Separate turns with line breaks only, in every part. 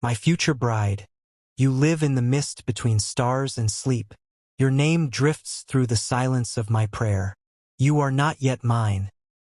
My future bride, you live in the mist between stars and sleep. Your name drifts through the silence of my prayer. You are not yet mine,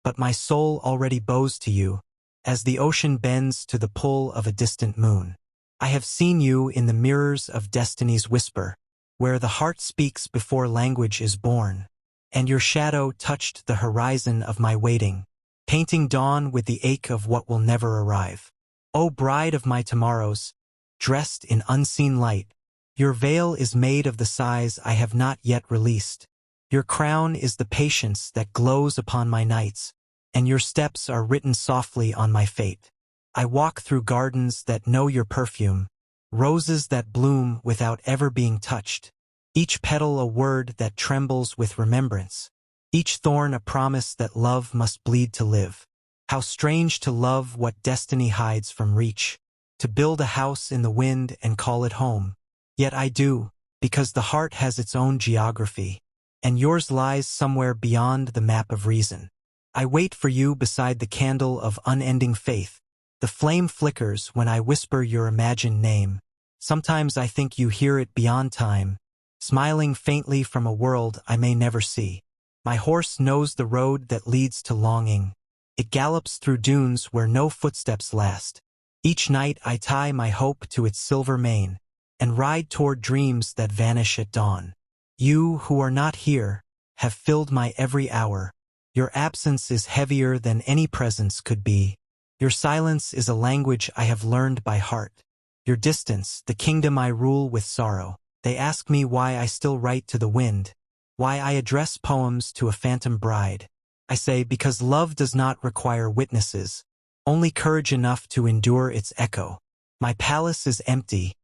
but my soul already bows to you, as the ocean bends to the pull of a distant moon. I have seen you in the mirrors of destiny's whisper, where the heart speaks before language is born, and your shadow touched the horizon of my waiting, painting dawn with the ache of what will never arrive. O bride of my tomorrows, dressed in unseen light, your veil is made of the sighs I have not yet released. Your crown is the patience that glows upon my nights, and your steps are written softly on my fate. I walk through gardens that know your perfume, roses that bloom without ever being touched, each petal a word that trembles with remembrance, each thorn a promise that love must bleed to live. How strange to love what destiny hides from reach, to build a house in the wind and call it home. Yet I do, because the heart has its own geography, and yours lies somewhere beyond the map of reason. I wait for you beside the candle of unending faith. The flame flickers when I whisper your imagined name. Sometimes I think you hear it beyond time, smiling faintly from a world I may never see. My horse knows the road that leads to longing. It gallops through dunes where no footsteps last. Each night I tie my hope to its silver mane, and ride toward dreams that vanish at dawn. You, who are not here, have filled my every hour. Your absence is heavier than any presence could be. Your silence is a language I have learned by heart. Your distance, the kingdom I rule with sorrow. They ask me why I still write to the wind, why I address poems to a phantom bride. I say, because love does not require witnesses, only courage enough to endure its echo. My palace is empty,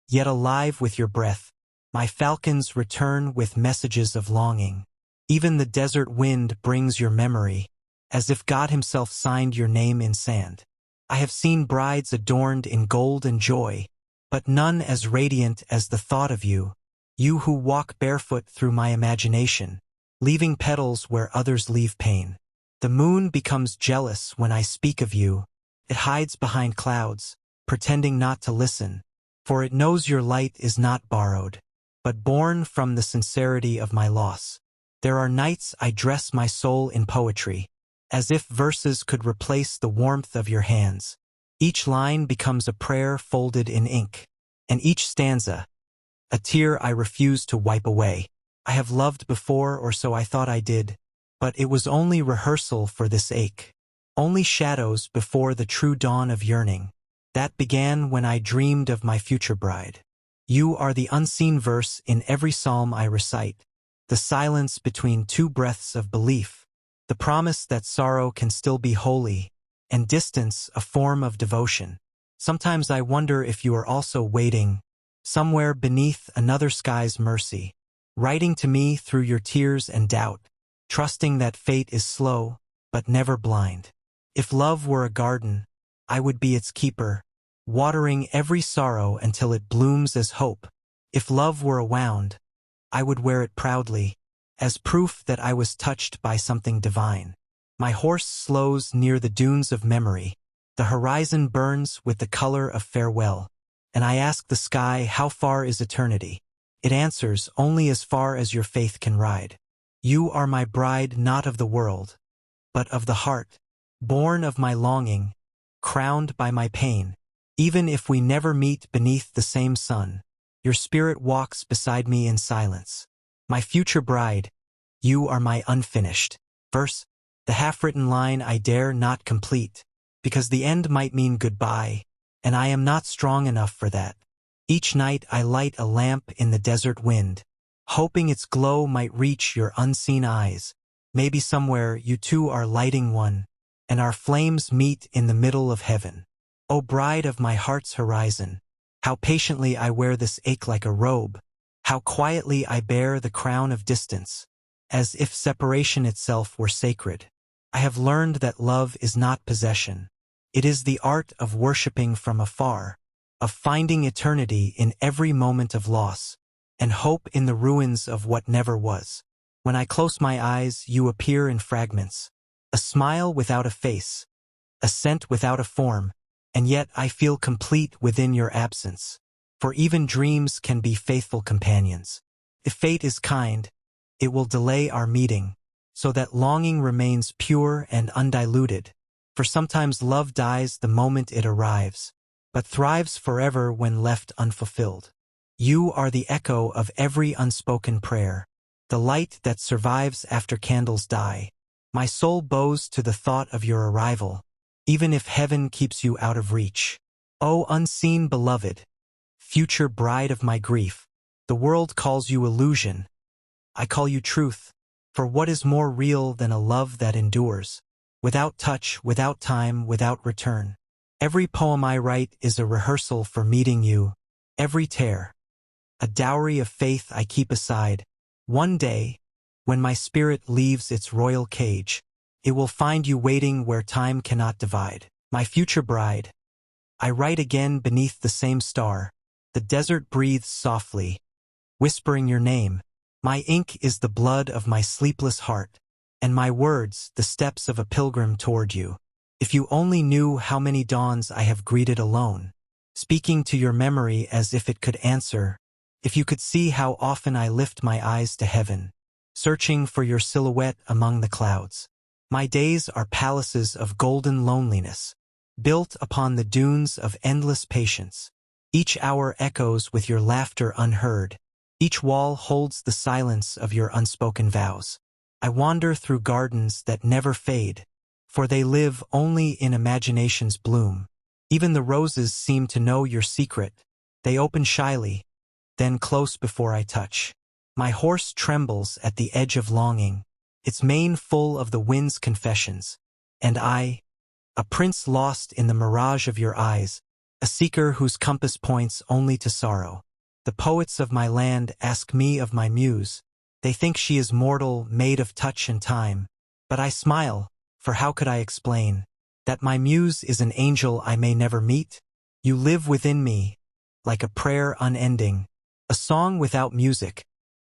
yet alive with your breath. My falcons return with messages of longing. Even the desert wind brings your memory, as if God himself signed your name in sand. I have seen brides adorned in gold and joy, but none as radiant as the thought of you, you who walk barefoot through my imagination, leaving petals where others leave pain. The moon becomes jealous when I speak of you. It hides behind clouds, pretending not to listen, for it knows your light is not borrowed, but born from the sincerity of my loss. There are nights I dress my soul in poetry, as if verses could replace the warmth of your hands. Each line becomes a prayer folded in ink, and each stanza, a tear I refuse to wipe away. I have loved before, or so I thought I did, but it was only rehearsal for this ache, only shadows before the true dawn of yearning. That began when I dreamed of my future bride. You are the unseen verse in every psalm I recite, the silence between two breaths of belief, the promise that sorrow can still be holy, and distance a form of devotion. Sometimes I wonder if you are also waiting, somewhere beneath another sky's mercy, writing to me through your tears and doubt, trusting that fate is slow, but never blind. If love were a garden, I would be its keeper, watering every sorrow until it blooms as hope. If love were a wound, I would wear it proudly, as proof that I was touched by something divine. My horse slows near the dunes of memory. The horizon burns with the color of farewell, and I ask the sky, how far is eternity? It answers, only as far as your faith can ride. You are my bride, not of the world, but of the heart, born of my longing, crowned by my pain. Even if we never meet beneath the same sun, your spirit walks beside me in silence. My future bride, you are my unfinished verse, the half-written line I dare not complete, because the end might mean goodbye, and I am not strong enough for that. Each night I light a lamp in the desert wind, hoping its glow might reach your unseen eyes. Maybe somewhere you too are lighting one, and our flames meet in the middle of heaven. O bride of my heart's horizon, how patiently I wear this ache like a robe, how quietly I bear the crown of distance, as if separation itself were sacred. I have learned that love is not possession. It is the art of worshipping from afar, of finding eternity in every moment of loss, and hope in the ruins of what never was. When I close my eyes, you appear in fragments, a smile without a face, a scent without a form, and yet I feel complete within your absence. For even dreams can be faithful companions. If fate is kind, it will delay our meeting, so that longing remains pure and undiluted. For sometimes love dies the moment it arrives, but thrives forever when left unfulfilled. You are the echo of every unspoken prayer, the light that survives after candles die. My soul bows to the thought of your arrival, even if heaven keeps you out of reach. O unseen beloved, future bride of my grief, the world calls you illusion. I call you truth, for what is more real than a love that endures, without touch, without time, without return? Every poem I write is a rehearsal for meeting you, every tear, a dowry of faith I keep aside. One day, when my spirit leaves its royal cage, it will find you waiting where time cannot divide. My future bride, I write again beneath the same star. The desert breathes softly, whispering your name. My ink is the blood of my sleepless heart, and my words the steps of a pilgrim toward you. If you only knew how many dawns I have greeted alone, speaking to your memory as if it could answer. If you could see how often I lift my eyes to heaven, searching for your silhouette among the clouds. My days are palaces of golden loneliness, built upon the dunes of endless patience. Each hour echoes with your laughter unheard. Each wall holds the silence of your unspoken vows. I wander through gardens that never fade, for they live only in imagination's bloom. Even the roses seem to know your secret. They open shyly, then close before I touch. My horse trembles at the edge of longing, its mane full of the wind's confessions. And I, a prince lost in the mirage of your eyes, a seeker whose compass points only to sorrow. The poets of my land ask me of my muse. They think she is mortal, made of touch and time. But I smile, for how could I explain that my muse is an angel I may never meet? You live within me, like a prayer unending, a song without music,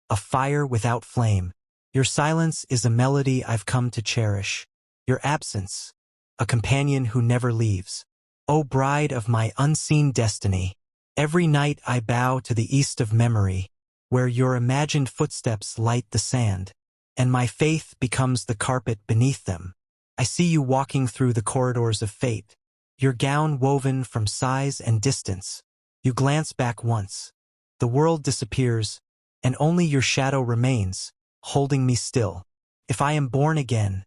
a fire without flame. Your silence is a melody I've come to cherish. Your absence, a companion who never leaves. O bride of my unseen destiny, every night I bow to the east of memory, where your imagined footsteps light the sand, and my faith becomes the carpet beneath them. I see you walking through the corridors of fate, your gown woven from size and distance. You glance back once. The world disappears, and only your shadow remains, holding me still. If I am born again,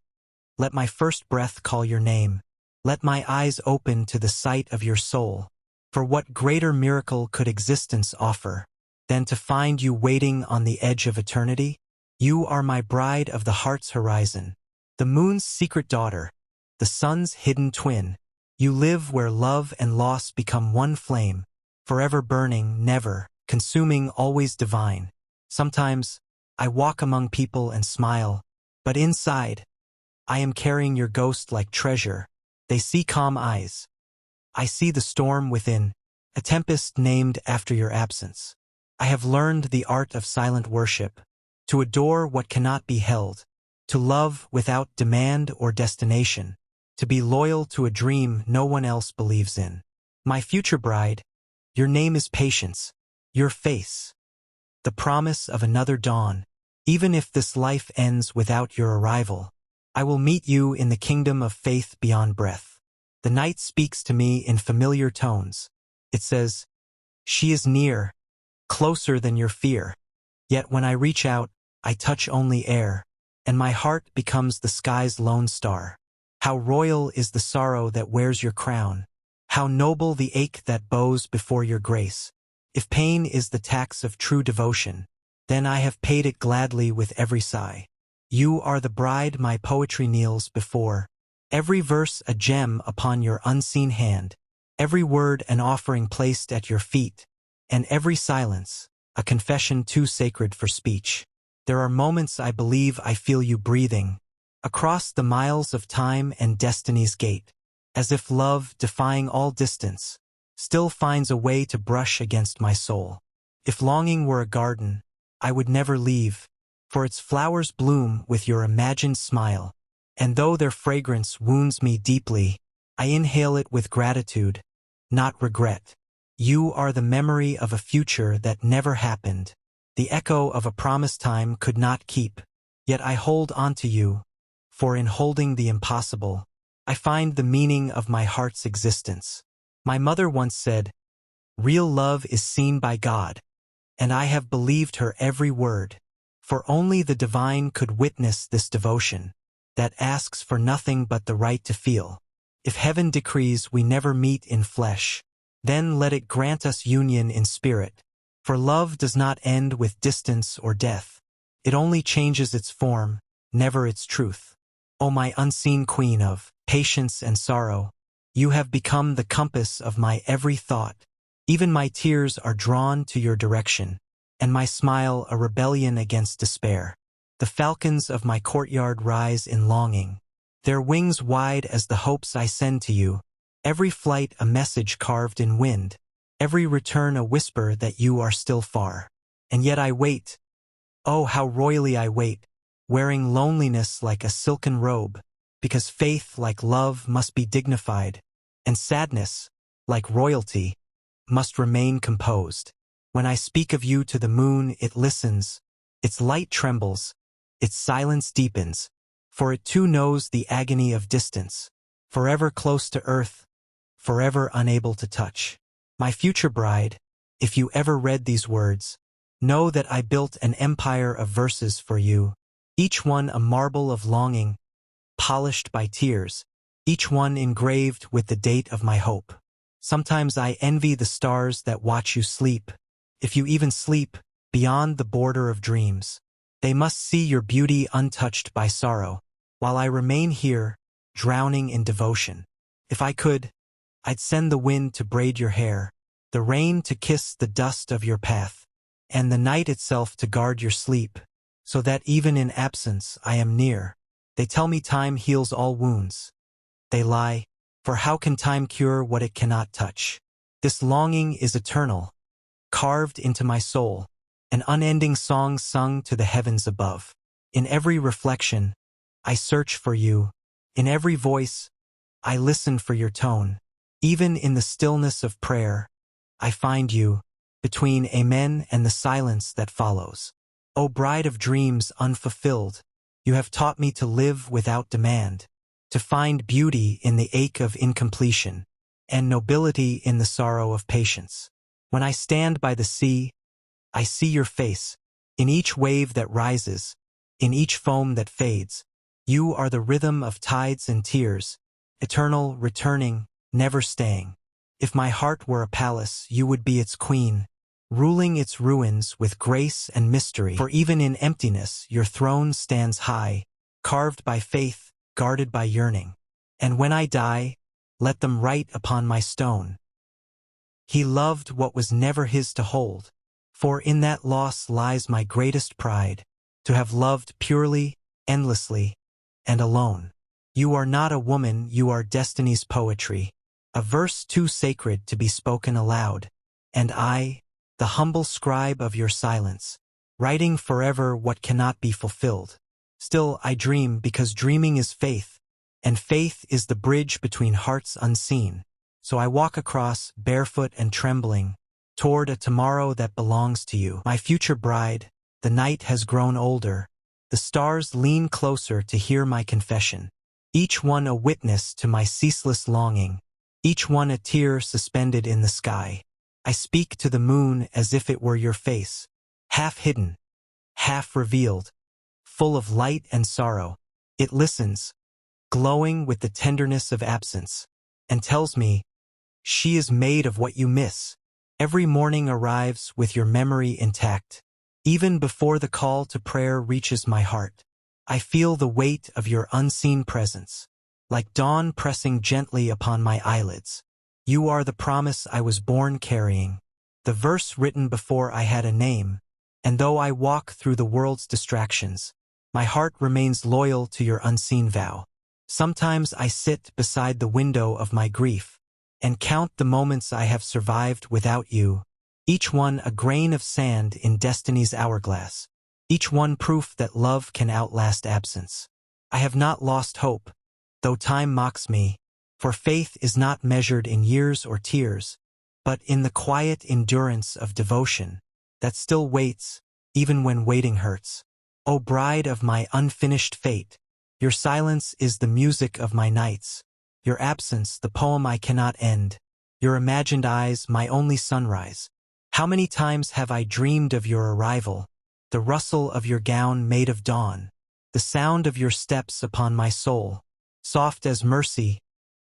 let my first breath call your name. Let my eyes open to the sight of your soul. For what greater miracle could existence offer than to find you waiting on the edge of eternity? You are my bride of the heart's horizon, the moon's secret daughter, the sun's hidden twin. You live where love and loss become one flame, forever burning, never consuming, always divine. Sometimes, I walk among people and smile, but inside, I am carrying your ghost like treasure. They see calm eyes. I see the storm within, a tempest named after your absence. I have learned the art of silent worship, to adore what cannot be held, to love without demand or destination, to be loyal to a dream no one else believes in. My future bride, your name is patience, your face, the promise of another dawn. Even if this life ends without your arrival, I will meet you in the kingdom of faith beyond breath. The night speaks to me in familiar tones. It says, she is near, closer than your fear. Yet when I reach out, I touch only air, and my heart becomes the sky's lone star. How royal is the sorrow that wears your crown. How noble the ache that bows before your grace. If pain is the tax of true devotion, then I have paid it gladly with every sigh. You are the bride my poetry kneels before, every verse a gem upon your unseen hand, every word an offering placed at your feet, and every silence a confession too sacred for speech. There are moments I believe I feel you breathing, across the miles of time and destiny's gate, as if love, defying all distance, still finds a way to brush against my soul. If longing were a garden, I would never leave, for its flowers bloom with your imagined smile, and though their fragrance wounds me deeply, I inhale it with gratitude, not regret. You are the memory of a future that never happened. The echo of a promised time could not keep. Yet I hold on to you, for in holding the impossible, I find the meaning of my heart's existence. My mother once said, "Real love is seen by God," and I have believed her every word, for only the divine could witness this devotion that asks for nothing but the right to feel. If heaven decrees we never meet in flesh, then let it grant us union in spirit, for love does not end with distance or death. It only changes its form, never its truth. O my unseen queen of patience and sorrow, you have become the compass of my every thought. Even my tears are drawn to your direction, and my smile a rebellion against despair. The falcons of my courtyard rise in longing, their wings wide as the hopes I send to you, every flight a message carved in wind, every return a whisper that you are still far. And yet I wait, oh how royally I wait, wearing loneliness like a silken robe, because faith like love must be dignified, and sadness, like royalty, must remain composed. When I speak of you to the moon, it listens, its light trembles, its silence deepens, for it too knows the agony of distance, forever close to earth, forever unable to touch. My future bride, if you ever read these words, know that I built an empire of verses for you, each one a marble of longing, polished by tears, each one engraved with the date of my hope. Sometimes I envy the stars that watch you sleep, if you even sleep, beyond the border of dreams. They must see your beauty untouched by sorrow, while I remain here, drowning in devotion. If I could, I'd send the wind to braid your hair, the rain to kiss the dust of your path, and the night itself to guard your sleep, so that even in absence I am near. They tell me time heals all wounds. They lie, for how can time cure what it cannot touch? This longing is eternal, carved into my soul, an unending song sung to the heavens above. In every reflection, I search for you. In every voice, I listen for your tone. Even in the stillness of prayer, I find you, between amen and the silence that follows. O bride of dreams unfulfilled, you have taught me to live without demand, to find beauty in the ache of incompletion, and nobility in the sorrow of patience. When I stand by the sea, I see your face, in each wave that rises, in each foam that fades. You are the rhythm of tides and tears, eternal, returning, never staying. If my heart were a palace, you would be its queen, ruling its ruins with grace and mystery. For even in emptiness, your throne stands high, carved by faith, guarded by yearning. And when I die, let them write upon my stone, he loved what was never his to hold. For in that loss lies my greatest pride, to have loved purely, endlessly, and alone. You are not a woman, you are destiny's poetry, a verse too sacred to be spoken aloud. And I, the humble scribe of your silence, writing forever what cannot be fulfilled. Still I dream because dreaming is faith, and faith is the bridge between hearts unseen. So I walk across, barefoot and trembling, toward a tomorrow that belongs to you. My future bride, the night has grown older. The stars lean closer to hear my confession, each one a witness to my ceaseless longing, each one a tear suspended in the sky. I speak to the moon as if it were your face, half hidden, half revealed, full of light and sorrow. It listens, glowing with the tenderness of absence, and tells me, she is made of what you miss. Every morning arrives with your memory intact. Even before the call to prayer reaches my heart, I feel the weight of your unseen presence, like dawn pressing gently upon my eyelids. You are the promise I was born carrying, the verse written before I had a name, and though I walk through the world's distractions, my heart remains loyal to your unseen vow. Sometimes I sit beside the window of my grief, and count the moments I have survived without you, each one a grain of sand in destiny's hourglass, each one proof that love can outlast absence. I have not lost hope, though time mocks me, For faith is not measured in years or tears, but in the quiet endurance of devotion that still waits, even when waiting hurts. O bride of my unfinished fate, your silence is the music of my nights, your absence the poem I cannot end, your imagined eyes my only sunrise. How many times have I dreamed of your arrival, the rustle of your gown made of dawn, the sound of your steps upon my soul, soft as mercy,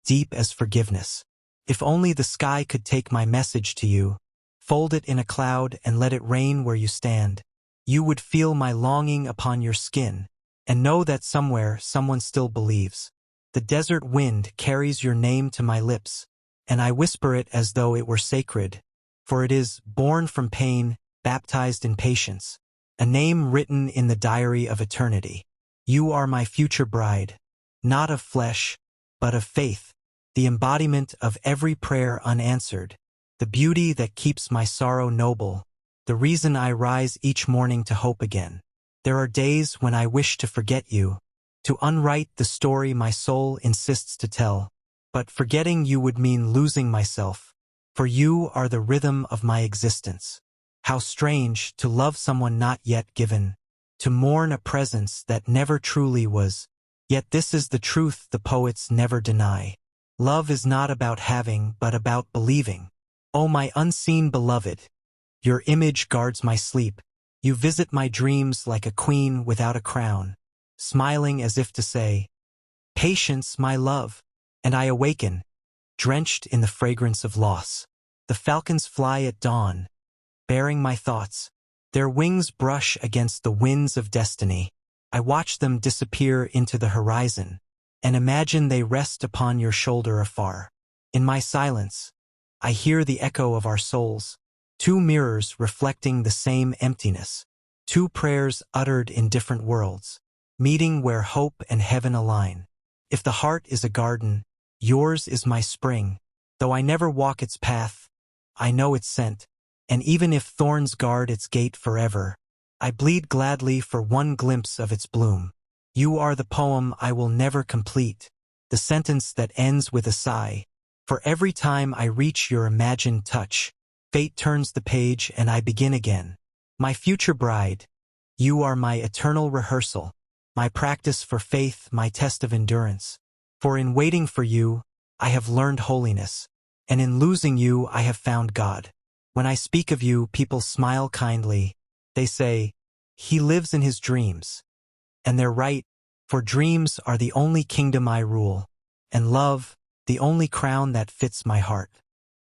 deep as forgiveness. If only the sky could take my message to you, fold it in a cloud and let it rain where you stand, you would feel my longing upon your skin, and know that somewhere someone still believes. The desert wind carries your name to my lips, and I whisper it as though it were sacred, for it is born from pain, baptized in patience, a name written in the diary of eternity. You are my future bride, not of flesh, but of faith, the embodiment of every prayer unanswered, the beauty that keeps my sorrow noble, the reason I rise each morning to hope again. There are days when I wish to forget you, to unwrite the story my soul insists to tell, but forgetting you would mean losing myself, for you are the rhythm of my existence. How strange to love someone not yet given, to mourn a presence that never truly was, yet this is the truth the poets never deny. Love is not about having but about believing. O my unseen beloved, your image guards my sleep, you visit my dreams like a queen without a crown, smiling as if to say, "Patience, my love," and I awaken, drenched in the fragrance of loss. The falcons fly at dawn, bearing my thoughts. Their wings brush against the winds of destiny. I watch them disappear into the horizon, and imagine they rest upon your shoulder afar. In my silence, I hear the echo of our souls, two mirrors reflecting the same emptiness, two prayers uttered in different worlds, meeting where hope and heaven align. If the heart is a garden, yours is my spring. Though I never walk its path, I know its scent, and even if thorns guard its gate forever, I bleed gladly for one glimpse of its bloom. You are the poem I will never complete, the sentence that ends with a sigh. For every time I reach your imagined touch, fate turns the page and I begin again. My future bride, you are my eternal rehearsal, my practice for faith, my test of endurance. For in waiting for you, I have learned holiness, and in losing you I have found God. When I speak of you, people smile kindly. They say, "He lives in his dreams." And they're right, for dreams are the only kingdom I rule, and love, the only crown that fits my heart.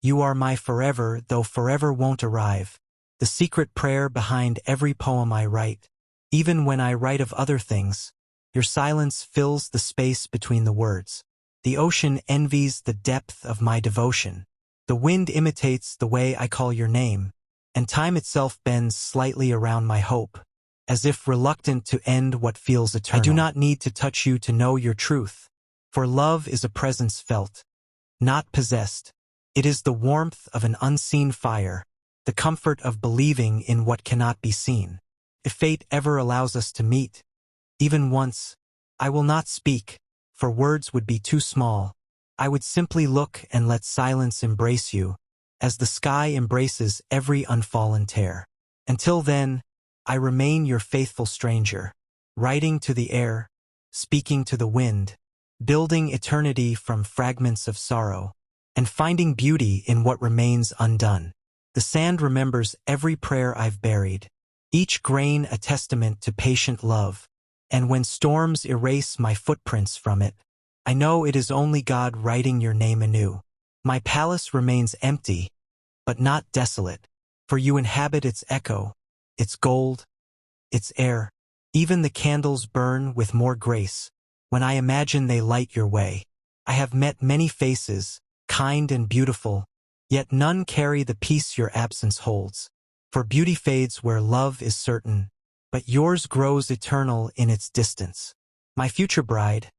You are my forever, though forever won't arrive, the secret prayer behind every poem I write. Even when I write of other things, your silence fills the space between the words. The ocean envies the depth of my devotion. The wind imitates the way I call your name, and time itself bends slightly around my hope, as if reluctant to end what feels eternal. I do not need to touch you to know your truth, for love is a presence felt, not possessed. It is the warmth of an unseen fire, the comfort of believing in what cannot be seen. If fate ever allows us to meet, even once, I will not speak, for words would be too small. I would simply look and let silence embrace you, as the sky embraces every unfallen tear. Until then, I remain your faithful stranger, writing to the air, speaking to the wind, building eternity from fragments of sorrow, and finding beauty in what remains undone. The sand remembers every prayer I've buried, each grain a testament to patient love, and when storms erase my footprints from it, I know it is only God writing your name anew. My palace remains empty, but not desolate, for you inhabit its echo, its gold, its air. Even the candles burn with more grace when I imagine they light your way. I have met many faces, kind and beautiful, yet none carry the peace your absence holds. For beauty fades where love is certain, but yours grows eternal in its distance. My future bride,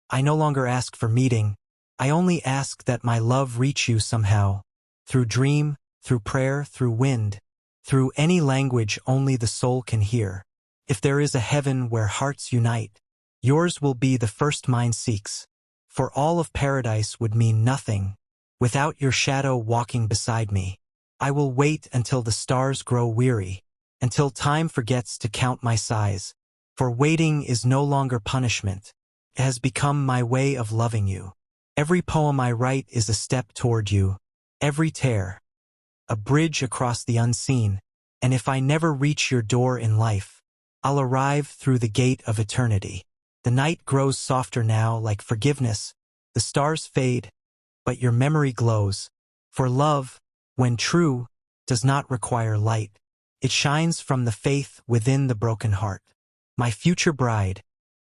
I no longer ask for meeting, I only ask that my love reach you somehow, through dream, through prayer, through wind, through any language only the soul can hear. If there is a heaven where hearts unite, yours will be the first mine seeks. for all of paradise would mean nothing without your shadow walking beside me. I will wait until the stars grow weary, until time forgets to count my sighs, for waiting is no longer punishment. It has become my way of loving you. Every poem I write is a step toward you, every tear, a bridge across the unseen, and if I never reach your door in life, I'll arrive through the gate of eternity. The night grows softer now like forgiveness, the stars fade, but your memory glows, for love, when true, does not require light. It shines from the faith within the broken heart. My future bride,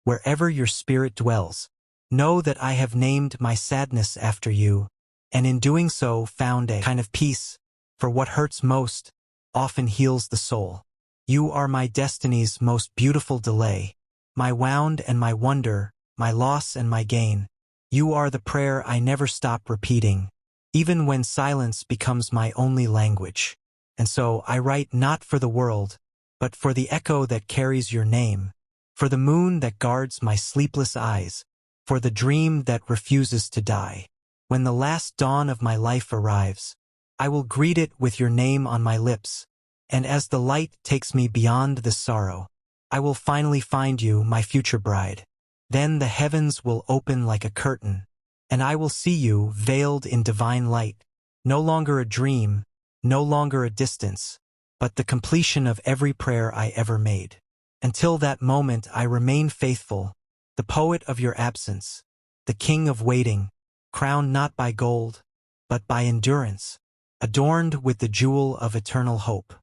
wherever your spirit dwells, know that I have named my sadness after you, and in doing so found a kind of peace, for what hurts most often heals the soul. You are my destiny's most beautiful delay, my wound and my wonder, my loss and my gain. You are the prayer I never stop repeating, even when silence becomes my only language. And so I write not for the world, but for the echo that carries your name, for the moon that guards my sleepless eyes, for the dream that refuses to die. When the last dawn of my life arrives, I will greet it with your name on my lips, and as the light takes me beyond the sorrow, I will finally find you, my future bride. Then the heavens will open like a curtain, and I will see you veiled in divine light, no longer a dream, no longer a distance, but the completion of every prayer I ever made. Until that moment I remain faithful, the poet of your absence, the king of waiting, crowned not by gold, but by endurance, adorned with the jewel of eternal hope.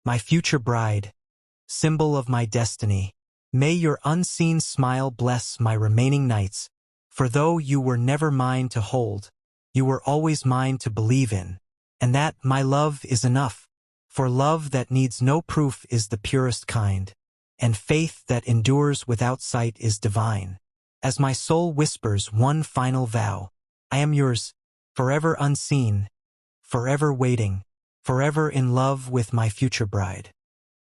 My future bride, symbol of my destiny, may your unseen smile bless my remaining nights, for though you were never mine to hold, you were always mine to believe in, and that, my love, is enough, for love that needs no proof is the purest kind, and faith that endures without sight is divine. As my soul whispers one final vow, I am yours, forever unseen, forever waiting, forever in love with my future bride.